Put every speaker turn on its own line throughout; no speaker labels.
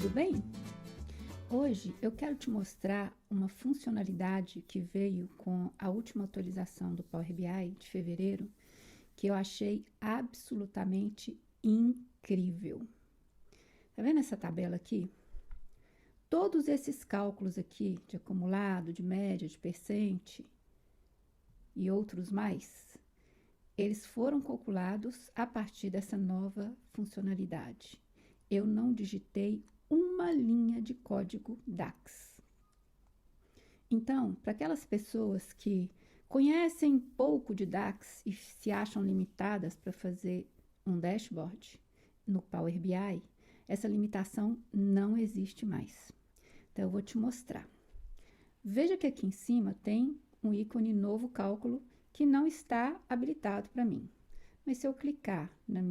tudo bem? Hoje eu quero te mostrar uma funcionalidade que veio com a última atualização do Power BI de fevereiro, que eu achei absolutamente incrível. Tá vendo essa tabela aqui? Todos esses cálculos aqui de acumulado, de média, de percente e outros mais, eles foram calculados a partir dessa nova funcionalidade. Eu não digitei uma linha de código DAX. Então, para aquelas pessoas que conhecem pouco de DAX e se acham limitadas para fazer um dashboard no Power BI, essa limitação não existe mais. Então, eu vou te mostrar. Veja que aqui em cima tem um ícone novo cálculo que não está habilitado para mim. Mas se eu clicar no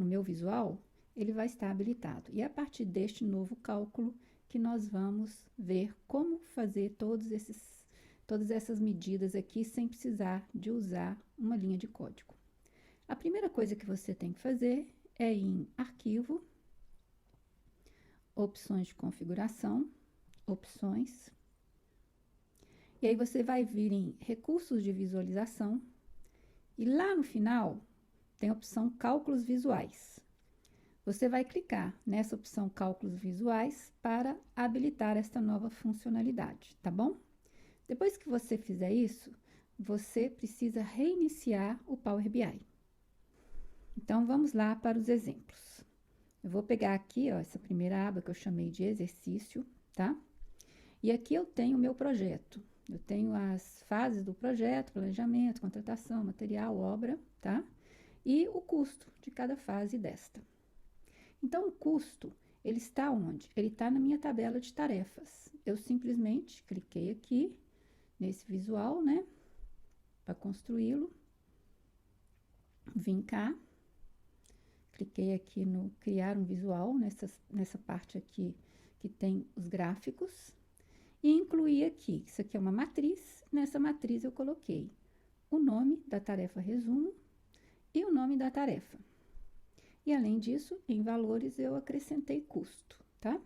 meu visual, ele vai estar habilitado. E é a partir deste novo cálculo que nós vamos ver como fazer todas essas medidas aqui sem precisar de usar uma linha de código. A primeira coisa que você tem que fazer é ir em Arquivo, Opções de configuração, Opções. E aí você vai vir em Recursos de visualização. E lá no final tem a opção Cálculos Visuais. Você vai clicar nessa opção Cálculos Visuais para habilitar esta nova funcionalidade, tá bom? Depois que você fizer isso, você precisa reiniciar o Power BI. Então, vamos lá para os exemplos. Eu vou pegar aqui, ó, essa primeira aba que eu chamei de exercício, tá? E aqui eu tenho o meu projeto. Eu tenho as fases do projeto, planejamento, contratação, material, obra, tá? E o custo de cada fase desta. Então, o custo, ele está onde? Ele está na minha tabela de tarefas. Eu simplesmente cliquei aqui, nesse visual, né? Para construí-lo. Vim cá. Cliquei aqui no criar um visual, nessa parte aqui que tem os gráficos. E incluí aqui, isso aqui é uma matriz. Nessa matriz eu coloquei o nome da tarefa resumo e o nome da tarefa. E, além disso, em valores, eu acrescentei custo, tá?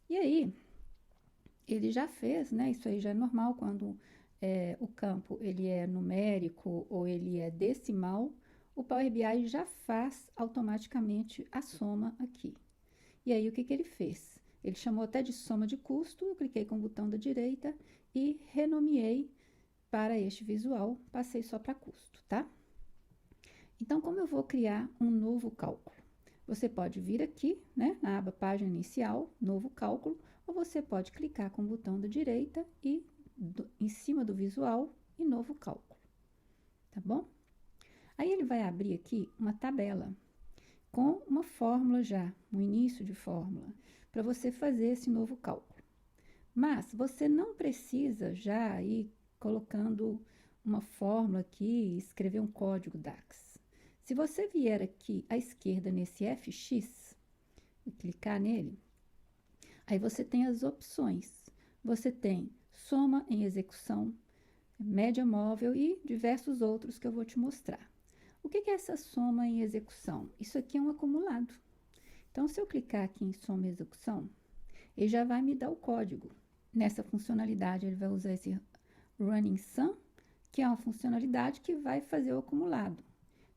E aí, ele já fez, né? Isso aí já é normal quando o campo ele é numérico ou ele é decimal, o Power BI já faz automaticamente a soma aqui. E aí, o que ele fez? Ele chamou até de soma de custo, eu cliquei com o botão da direita e renomeei para este visual, passei só para custo, tá? Então, como eu vou criar um novo cálculo? Você pode vir aqui, né, na aba Página Inicial, Novo Cálculo, ou você pode clicar com o botão da direita e em cima do visual e Novo Cálculo, tá bom? Aí ele vai abrir aqui uma tabela com uma fórmula já, um início de fórmula, para você fazer esse novo cálculo. Mas você não precisa já ir colocando uma fórmula aqui, escrever um código DAX. Se você vier aqui à esquerda nesse FX e clicar nele, aí você tem as opções. Você tem soma em execução, média móvel e diversos outros que eu vou te mostrar. O que é essa soma em execução? Isso aqui é um acumulado. Então, se eu clicar aqui em soma em execução, ele já vai me dar o código. Nessa funcionalidade, ele vai usar esse running sum, que é uma funcionalidade que vai fazer o acumulado.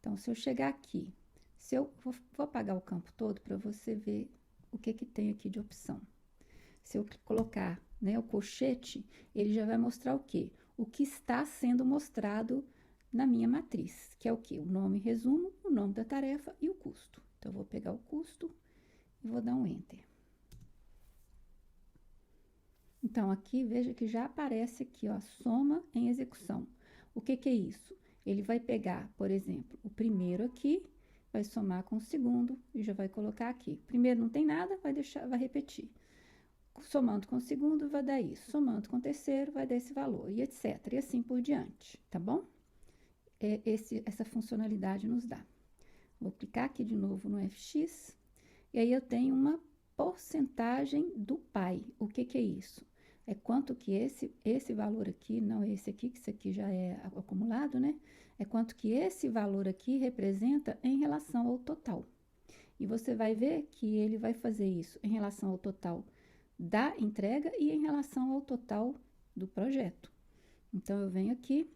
Então, se eu chegar aqui, vou apagar o campo todo para você ver o que tem aqui de opção. Se eu colocar, né, o colchete, ele já vai mostrar o quê? O que está sendo mostrado na minha matriz, que é o quê? O nome resumo, o nome da tarefa e o custo. Então, eu vou pegar o custo e vou dar um Enter. Então, aqui, veja que já aparece aqui, ó, soma em execução. O que é isso? Ele vai pegar, por exemplo, o primeiro aqui, vai somar com o segundo e já vai colocar aqui. Primeiro não tem nada, vai repetir. Somando com o segundo, vai dar isso. Somando com o terceiro, vai dar esse valor, e etc. E assim por diante, tá bom? Essa funcionalidade nos dá. Vou clicar aqui de novo no FX, e aí eu tenho uma porcentagem do pai. O que é isso? É quanto que esse valor aqui, não esse aqui, que isso aqui já é acumulado, né? É quanto que esse valor aqui representa em relação ao total. E você vai ver que ele vai fazer isso em relação ao total da entrega e em relação ao total do projeto. Então, eu venho aqui.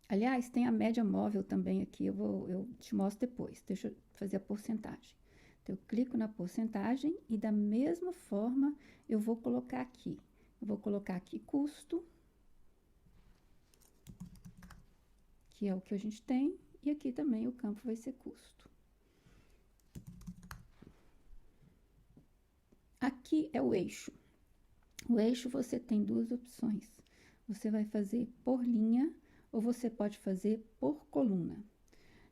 Aliás, tem a média móvel também aqui, eu te mostro depois. Deixa eu fazer a porcentagem. Então, eu clico na porcentagem e da mesma forma eu vou colocar aqui. Eu vou colocar aqui custo, que é o que a gente tem, e aqui também o campo vai ser custo. Aqui é o eixo. O eixo você tem duas opções. Você vai fazer por linha ou você pode fazer por coluna.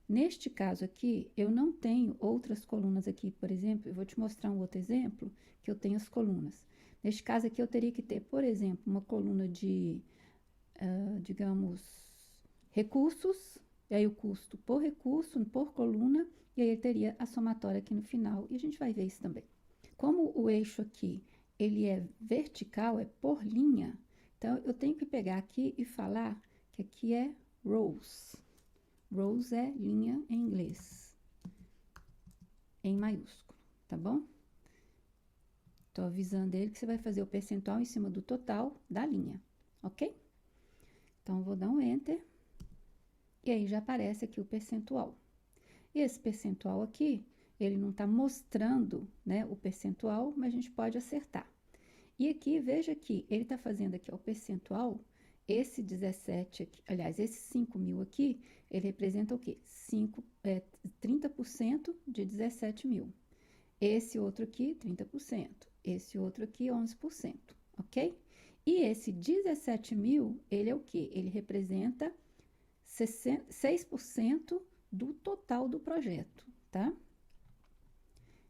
Neste caso aqui, eu não tenho outras colunas aqui, por exemplo, eu vou te mostrar um outro exemplo, que eu tenho as colunas. Neste caso aqui, eu teria que ter, por exemplo, uma coluna de, digamos, recursos, e aí o custo por recurso, por coluna, e aí eu teria a somatória aqui no final, e a gente vai ver isso também. Como o eixo aqui, ele é vertical, é por linha, então eu tenho que pegar aqui e falar que aqui é rows. Rows é linha em inglês, em maiúsculo, tá bom? Tô avisando ele que você vai fazer o percentual em cima do total da linha, ok? Então, eu vou dar um Enter, e aí já aparece aqui o percentual. E esse percentual aqui, ele não tá mostrando, né, o percentual, mas a gente pode acertar. E aqui, veja que ele tá fazendo aqui, ó, o percentual, esse 17 aqui, aliás, esse 5.000 aqui, ele representa o quê? 30% de 17.000. Esse outro aqui, 30%. Esse outro aqui, 11%, ok? E esse 17.000, ele é o quê? Ele representa 6% do total do projeto, tá?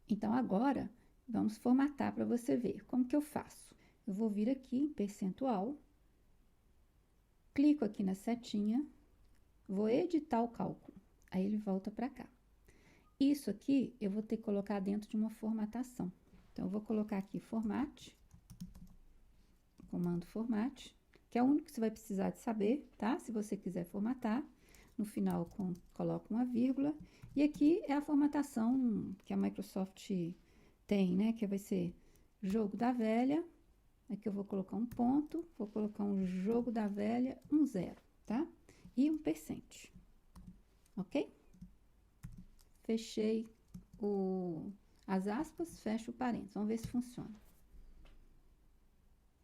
Então, agora, vamos formatar para você ver. Como que eu faço? Eu vou vir aqui em percentual, clico aqui na setinha, vou editar o cálculo, aí ele volta para cá. Isso aqui eu vou ter que colocar dentro de uma formatação. Então, eu vou colocar aqui formate, comando formate, que é o único que você vai precisar de saber, tá? Se você quiser formatar, no final coloca uma vírgula. E aqui é a formatação que a Microsoft tem, né? Que vai ser jogo da velha. Aqui eu vou colocar um ponto, vou colocar um jogo da velha, 0, tá? E um percent, ok? Fechei as aspas, fecho o parênteses. Vamos ver se funciona.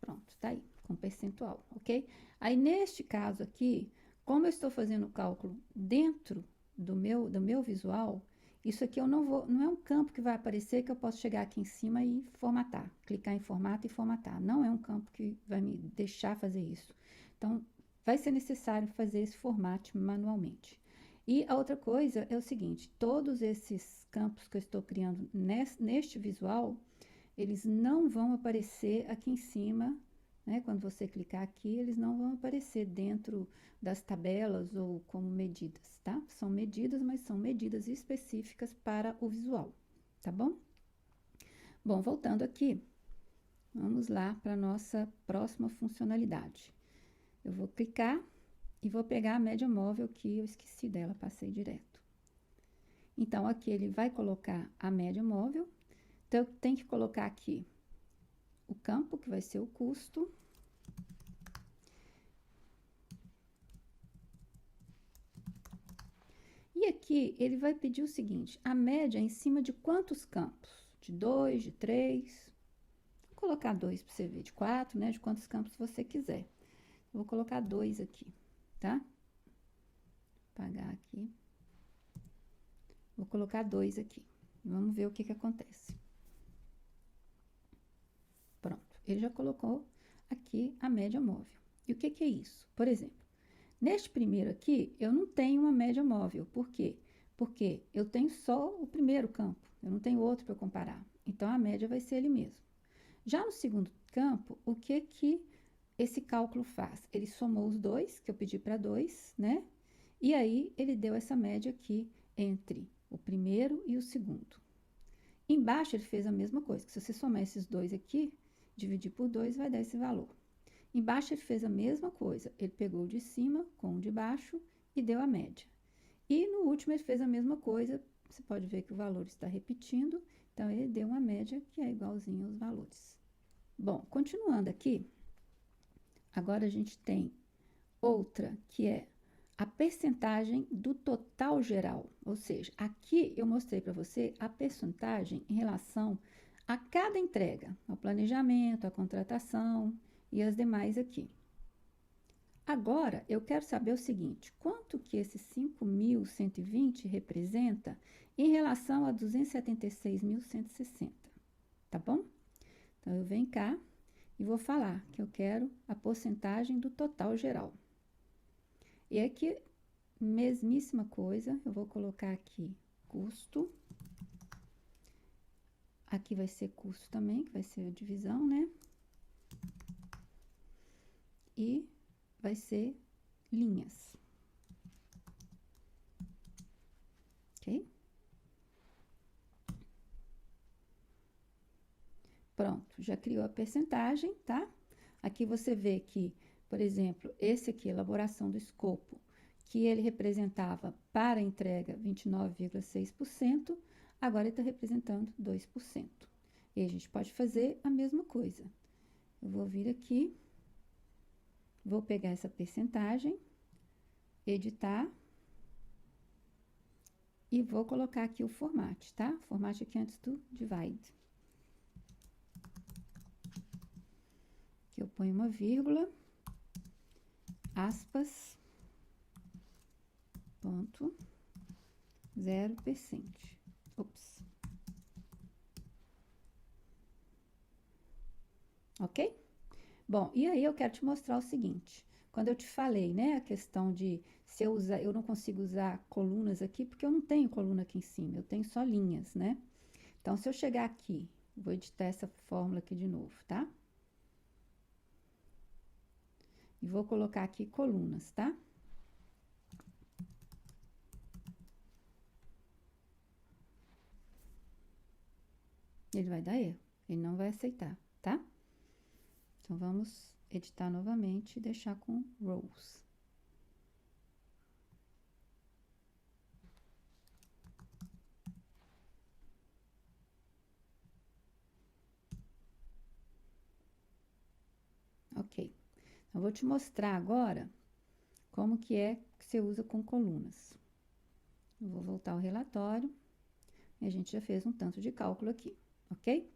Pronto, tá aí, com percentual, ok? Aí, neste caso aqui, como eu estou fazendo o cálculo dentro do meu visual, isso aqui eu não é um campo que vai aparecer que eu posso chegar aqui em cima e formatar, clicar em formato e formatar. Não é um campo que vai me deixar fazer isso. Então, vai ser necessário fazer esse formato manualmente. E a outra coisa é o seguinte, todos esses campos que eu estou criando neste visual, eles não vão aparecer aqui em cima, né? Quando você clicar aqui, eles não vão aparecer dentro das tabelas ou como medidas, tá? São medidas, mas são medidas específicas para o visual, tá bom? Bom, voltando aqui, vamos lá para a nossa próxima funcionalidade. Eu vou clicar e vou pegar a média móvel que eu esqueci dela, passei direto. Então, aqui ele vai colocar a média móvel. Então, eu tenho que colocar aqui o campo, que vai ser o custo. E aqui, ele vai pedir o seguinte, a média é em cima de quantos campos? De 2, de 3. Vou colocar 2 para você ver, de 4, né? De quantos campos você quiser. Eu vou colocar 2 aqui, tá? Vou apagar aqui. Vou colocar 2 aqui. Vamos ver o que acontece. Pronto, ele já colocou aqui a média móvel. E o que é isso? Por exemplo, neste primeiro aqui, eu não tenho uma média móvel. Por quê? Porque eu tenho só o primeiro campo, eu não tenho outro para comparar. Então, a média vai ser ele mesmo. Já no segundo campo, o que esse cálculo faz? Ele somou os dois, que eu pedi para 2, né? E aí, ele deu essa média aqui entre o primeiro e o segundo. Embaixo, ele fez a mesma coisa, que se você somar esses dois aqui, dividir por 2 vai dar esse valor. Embaixo ele fez a mesma coisa, ele pegou o de cima com o de baixo e deu a média. E no último ele fez a mesma coisa, você pode ver que o valor está repetindo, então ele deu uma média que é igualzinho aos valores. Bom, continuando aqui, agora a gente tem outra que é a percentagem do total geral, ou seja, aqui eu mostrei para você a percentagem em relação a cada entrega, ao planejamento, à contratação e as demais aqui. Agora, eu quero saber o seguinte, quanto que esse 5.120 representa em relação a 276.160, tá bom? Então, eu venho cá e vou falar que eu quero a porcentagem do total geral. E aqui, mesmíssima coisa, eu vou colocar aqui custo. Aqui vai ser custo também, que vai ser a divisão, né? E vai ser linhas. Ok? Pronto, já criou a percentagem, tá? Aqui você vê que, por exemplo, esse aqui, elaboração do escopo, que ele representava para a entrega 29,6%, agora ele está representando 2%. E a gente pode fazer a mesma coisa. Eu vou vir aqui, vou pegar essa percentagem, editar, e vou colocar aqui o format, tá? Format aqui antes do divide. Aqui eu ponho uma vírgula, aspas, ponto, 0%. Ops. Ok? Bom, e aí eu quero te mostrar o seguinte. Quando eu te falei, né, a questão de se eu usar, eu não consigo usar colunas aqui, porque eu não tenho coluna aqui em cima, eu tenho só linhas, né? Então, se eu chegar aqui, vou editar essa fórmula aqui de novo, tá? E vou colocar aqui colunas, tá? Ele vai dar erro, ele não vai aceitar, tá? Então, vamos editar novamente e deixar com rows. Ok. Eu vou te mostrar agora como que é que você usa com colunas. Eu vou voltar ao relatório e a gente já fez um tanto de cálculo aqui, ok?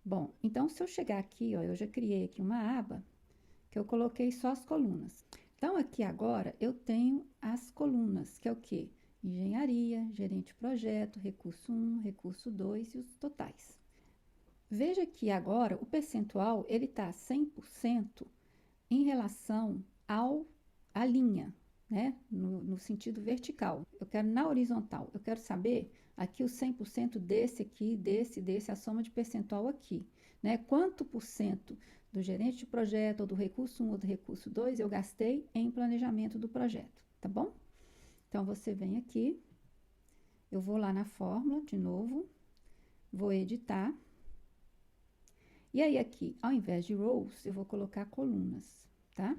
Bom, então se eu chegar aqui, ó, eu já criei aqui uma aba que eu coloquei só as colunas. Então, aqui agora eu tenho as colunas, que é o quê? Engenharia, gerente de projeto, recurso 1, recurso 2 e os totais. Veja que agora o percentual, ele está 100% em relação à linha, né? No sentido vertical. Eu quero na horizontal. Eu quero saber aqui o 100% desse aqui, desse, a soma de percentual aqui, né? Quanto por cento do gerente de projeto, ou do recurso 1 ou do recurso 2, eu gastei em planejamento do projeto, tá bom? Então, você vem aqui, eu vou lá na fórmula, de novo, vou editar. E aí, aqui, ao invés de rows, eu vou colocar colunas, tá?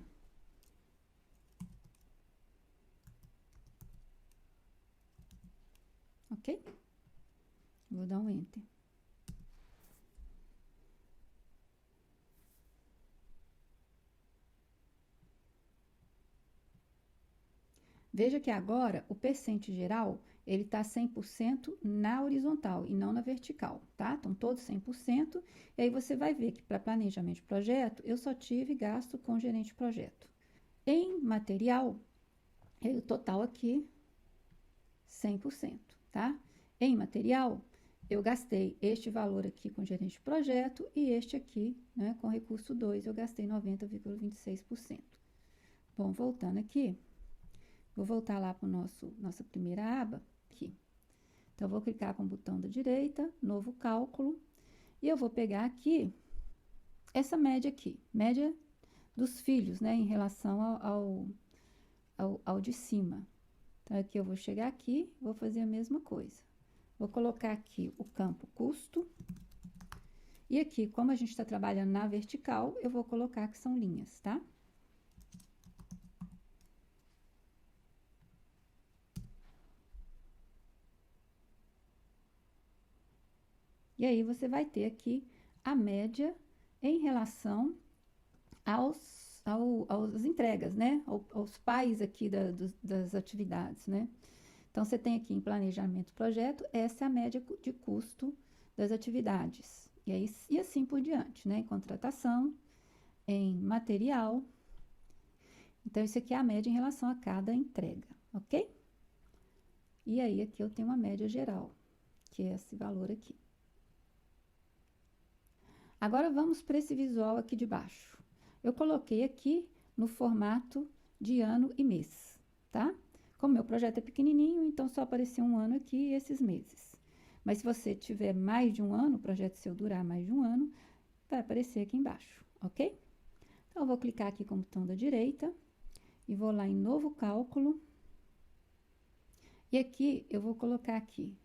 Ok? Vou dar um Enter. Veja que agora o percente geral, ele está 100% na horizontal e não na vertical, tá? Então, todos 100%. E aí, você vai ver que para planejamento de projeto, eu só tive gasto com gerente de projeto. Em material, o total aqui, 100%, tá? Em material, eu gastei este valor aqui com gerente de projeto e este aqui, né, com recurso 2, eu gastei 90,26%. Bom, voltando aqui, vou voltar lá para nossa primeira aba, aqui. Então, eu vou clicar com o botão da direita, novo cálculo, e eu vou pegar aqui essa média aqui, média dos filhos, né, em relação ao de cima. Então, aqui eu vou chegar aqui, vou fazer a mesma coisa. Vou colocar aqui o campo custo. E aqui, como a gente está trabalhando na vertical, eu vou colocar que são linhas, tá? E aí, você vai ter aqui a média em relação às entregas, né? Aos pais aqui das atividades, né? Então, você tem aqui em planejamento projeto, essa é a média de custo das atividades. E, aí, e assim por diante, né? Em contratação, em material. Então, isso aqui é a média em relação a cada entrega, ok? E aí, aqui eu tenho uma média geral, que é esse valor aqui. Agora, vamos para esse visual aqui de baixo. Eu coloquei aqui no formato de ano e mês, tá? Como meu projeto é pequenininho, então só apareceu um ano aqui e esses meses. Mas se você tiver mais de um ano, o projeto seu durar mais de um ano, vai aparecer aqui embaixo, ok? Então, eu vou clicar aqui como botão da direita e vou lá em novo cálculo. E aqui, eu vou colocar aqui,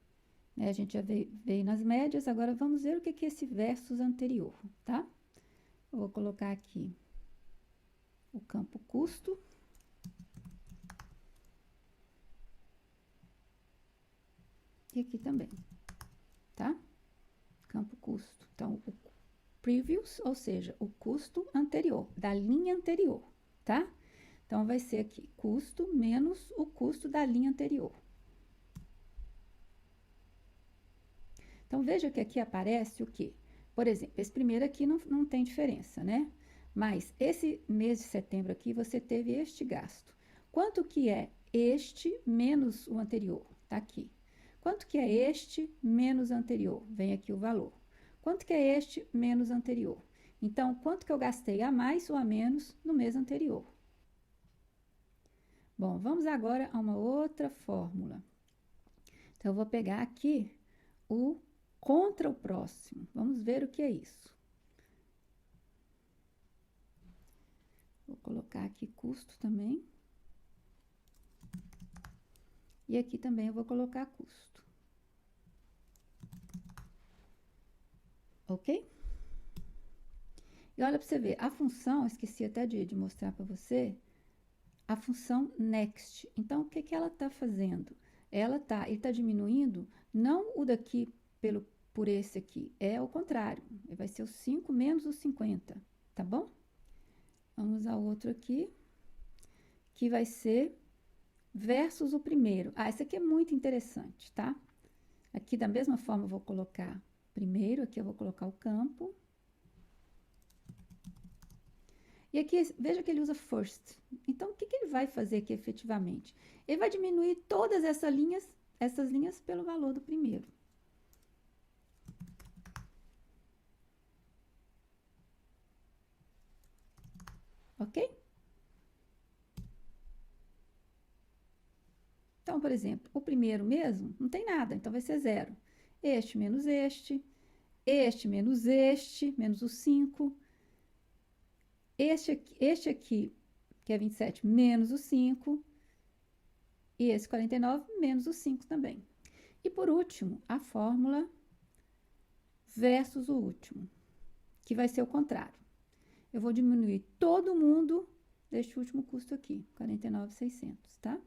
né? A gente já veio nas médias, agora vamos ver o que é esse versus anterior, tá? Eu vou colocar aqui o campo custo. E aqui também, tá? Campo custo. Então, o previous, ou seja, o custo anterior, da linha anterior, tá? Então, vai ser aqui, custo menos o custo da linha anterior. Então, veja que aqui aparece o quê? Por exemplo, esse primeiro aqui não tem diferença, né? Mas esse mês de setembro aqui, você teve este gasto. Quanto que é este menos o anterior? Tá aqui. Quanto que é este menos o anterior? Vem aqui o valor. Quanto que é este menos o anterior? Então, quanto que eu gastei a mais ou a menos no mês anterior? Bom, vamos agora a uma outra fórmula. Então, eu vou pegar aqui o contra o próximo. Vamos ver o que é isso. Vou colocar aqui custo também. E aqui também eu vou colocar custo. Ok? E olha para você ver, a função, esqueci até de mostrar para você, a função next. Então, o que que ela está fazendo? Ele está diminuindo, não o daqui por esse aqui, é o contrário. Vai ser o 5 menos o 50, tá bom? Vamos ao outro aqui, que vai ser versus o primeiro. Ah, esse aqui é muito interessante, tá? Aqui, da mesma forma, eu vou colocar primeiro, aqui eu vou colocar o campo. E aqui, veja que ele usa first. Então, o que ele vai fazer aqui efetivamente? Ele vai diminuir todas essas linhas pelo valor do primeiro. Ok? Então, por exemplo, o primeiro mesmo, não tem nada, então vai ser 0. Este menos este menos este, menos o 5. Este aqui, que é 27, menos o 5. E esse 49, menos o 5 também. E por último, a fórmula versus o último, que vai ser o contrário. Eu vou diminuir todo mundo deste último custo aqui, 49,600, tá?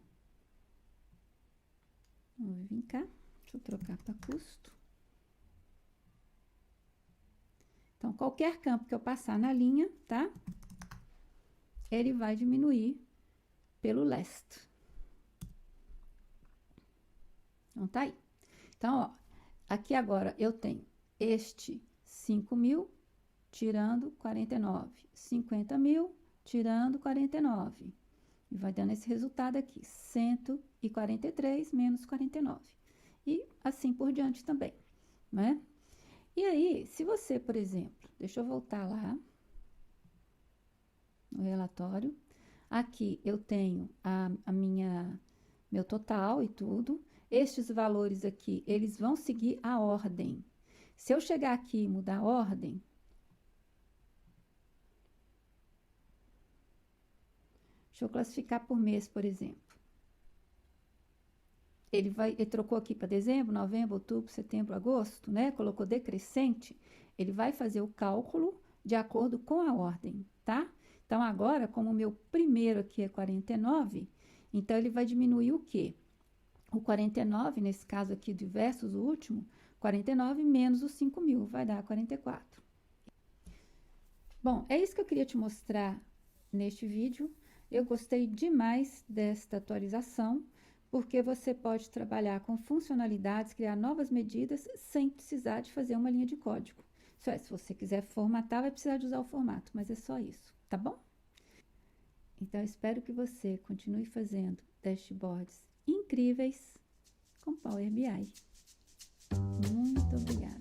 Vamos vir cá, deixa eu trocar para custo. Então, qualquer campo que eu passar na linha, tá? Ele vai diminuir pelo last. Então, tá aí. Então, ó, aqui agora eu tenho este 5.000 tirando 49, 50.000 tirando 49. E vai dando esse resultado aqui, 143 menos 49. E assim por diante também, né? E aí, se você, por exemplo, deixa eu voltar lá no relatório. Aqui eu tenho meu total e tudo. Estes valores aqui, eles vão seguir a ordem. Se eu chegar aqui e mudar a ordem, deixa eu classificar por mês, por exemplo. Ele trocou aqui para dezembro, novembro, outubro, setembro, agosto, né? Colocou decrescente. Ele vai fazer o cálculo de acordo com a ordem, tá? Então, agora, como o meu primeiro aqui é 49, então ele vai diminuir o quê? O 49, nesse caso aqui de versus o último, 49 menos os 5.000, vai dar 44. Bom, é isso que eu queria te mostrar neste vídeo. Eu gostei demais desta atualização, porque você pode trabalhar com funcionalidades, criar novas medidas, sem precisar de fazer uma linha de código. Isso é, se você quiser formatar, vai precisar de usar o formato, mas é só isso, tá bom? Então, eu espero que você continue fazendo dashboards incríveis com Power BI. Muito obrigada!